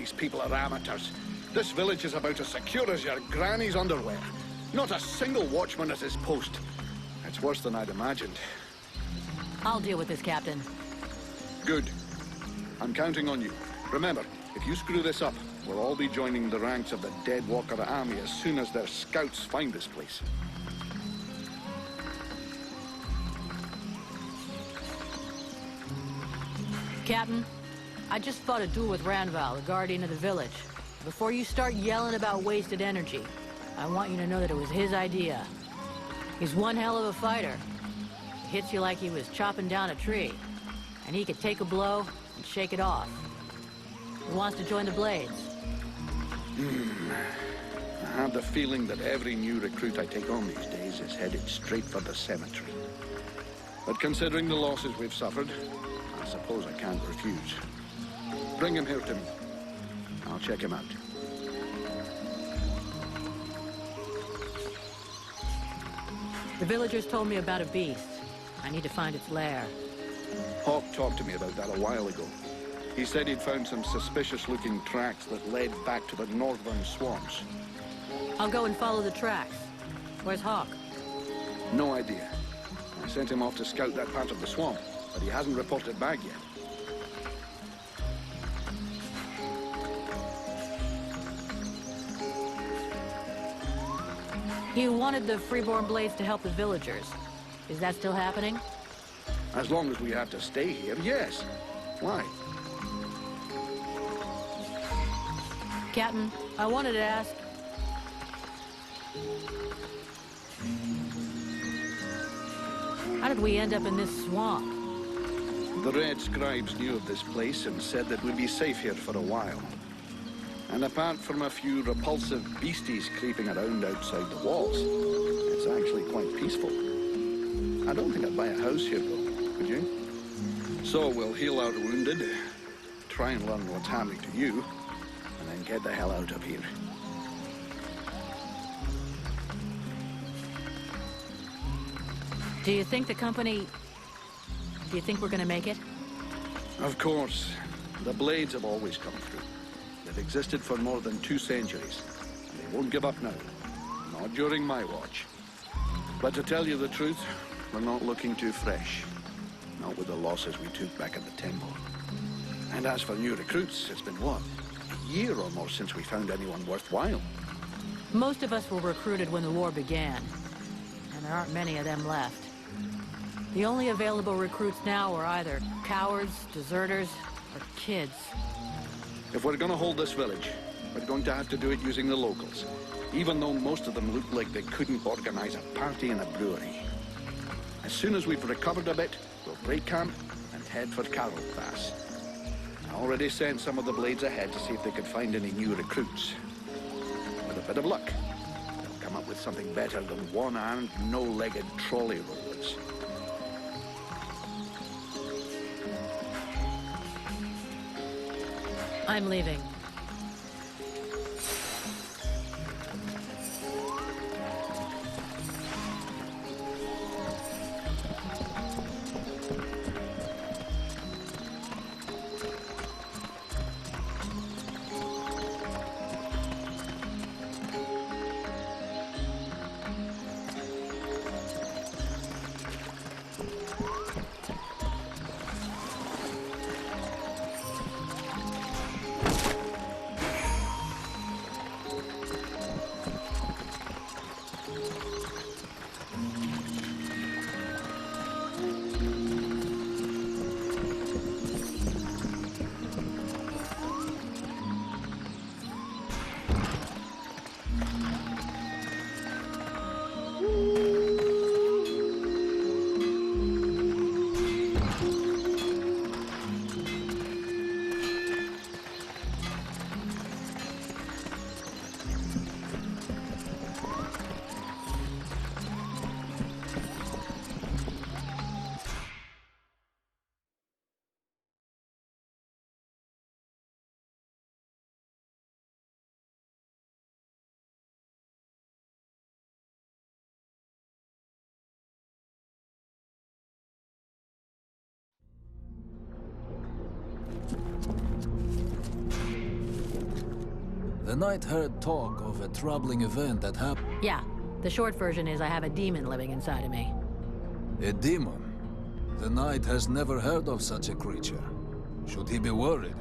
these people are amateurs. This village is about as secure as your granny's underwear. Not a single watchman at his post. It's worse than I'd imagined. I'll deal with this, Captain. Good. I'm counting on you. Remember, if you screw this up, we'll all be joining the ranks of the Dead Walker army as soon as their scouts find this place. Captain, I just fought a duel with Randval, the guardian of the village. Before you start yelling about wasted energy, I want you to know that it was his idea. He's one hell of a fighter. He hits you like he was chopping down a tree. And he could take a blow and shake it off. He wants to join the Blades. I have the feeling that every new recruit I take on these days is headed straight for the cemetery. But considering the losses we've suffered, I suppose I can't refuse. Bring him here to me. I'll check him out. The villagers told me about a beast. I need to find its lair. Hawk talked to me about that a while ago. He said he'd found some suspicious-looking tracks that led back to the northern swamps. I'll go and follow the tracks. Where's Hawk? No idea. I sent him off to scout that part of the swamp, but he hasn't reported back yet. You wanted the Freeborn Blades to help the villagers. Is that still happening? As long as we have to stay here, yes. Why? Captain, I wanted to ask... How did we end up in this swamp? The Red Scribes knew of this place and said that we'd be safe here for a while. And apart from a few repulsive beasties creeping around outside the walls, it's actually quite peaceful. I don't think I'd buy a house here, though, would you? So we'll heal our wounded, try and learn what's happening to you, and then get the hell out of here. Do you think the company... Do you think we're gonna make it? Of course. The Blades have always come through. They've existed for more than 2 centuries. They won't give up now. Not during my watch. But to tell you the truth, we're not looking too fresh. Not with the losses we took back at the temple. And as for new recruits, it's been what? A year or more since we found anyone worthwhile. Most of us were recruited when the war began. And there aren't many of them left. The only available recruits now are either cowards, deserters, or kids. If we're gonna hold this village, we're going to have to do it using the locals. Even though most of them look like they couldn't organize a party in a brewery. As soon as we've recovered a bit, we'll break camp and head for Carroll Pass. I already sent some of the Blades ahead to see if they could find any new recruits. With a bit of luck, they'll come up with something better than one-armed, no-legged trolley rollers. I'm leaving. The knight heard talk of a troubling event that happened. Yeah, the short version is I have a demon living inside of me. A demon? The knight has never heard of such a creature. Should he be worried?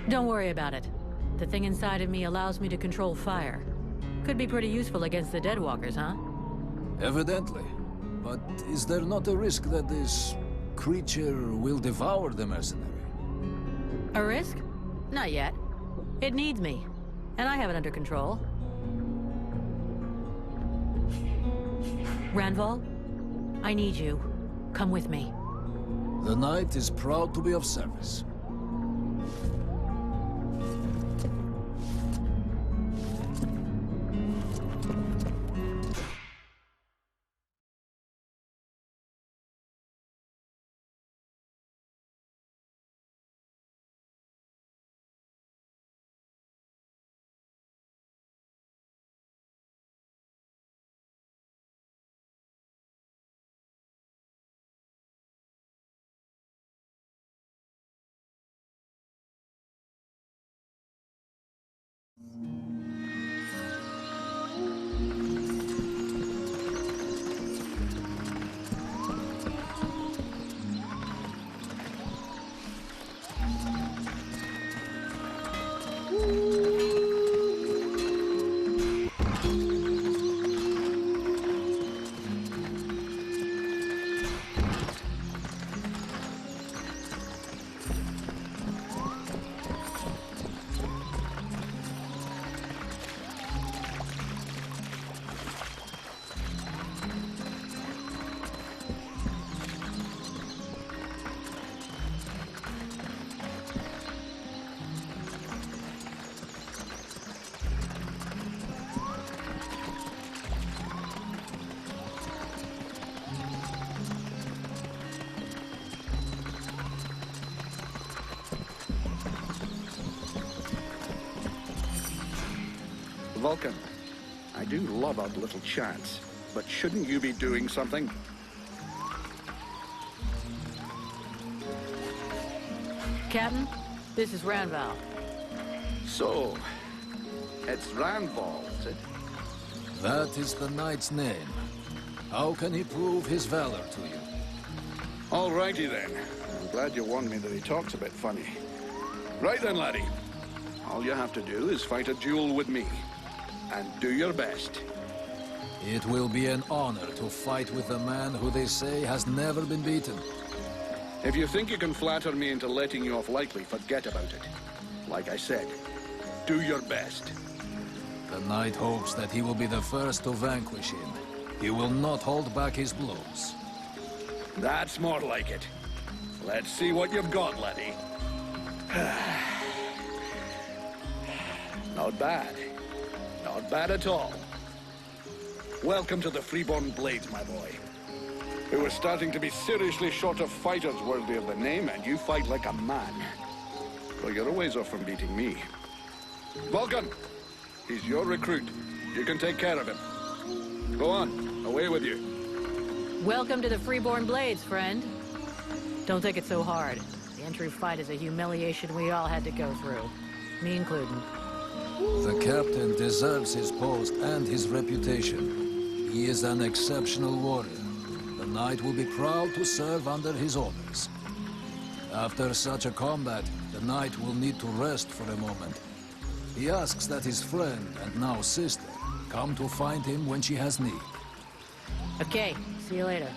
Don't worry about it. The thing inside of me allows me to control fire. Could be pretty useful against the Deadwalkers, huh? Evidently. But is there not a risk that this creature will devour the mercenary? A risk? Not yet. It needs me, and I have it under control. Randval, I need you. Come with me. The knight is proud to be of service. Vulcan, I do love our little chats, but shouldn't you be doing something? Captain, this is Randval. So, it's Randval, is it? That is the knight's name. How can he prove his valor to you? Alrighty then. I'm glad you warned me that he talks a bit funny. Right then, laddie. All you have to do is fight a duel with me. And do your best. It will be an honor to fight with a man who they say has never been beaten. If you think you can flatter me into letting you off lightly, forget about it. Like I said, do your best. The knight hopes that he will be the first to vanquish him. He will not hold back his blows. That's more like it. Let's see what you've got, laddie. Not bad. Not bad at all. Welcome to the Freeborn Blades, my boy. We were starting to be seriously short of fighters worthy of the name, and you fight like a man. Well, you're a ways off from beating me. Vulcan! He's your recruit. You can take care of him. Go on, away with you. Welcome to the Freeborn Blades, friend. Don't take it so hard. The entry fight is a humiliation we all had to go through. Me including. The captain deserves his post and his reputation. He is an exceptional warrior. The knight will be proud to serve under his orders. After such a combat, the knight will need to rest for a moment. He asks that his friend, and now sister, come to find him when she has need. Okay, see you later.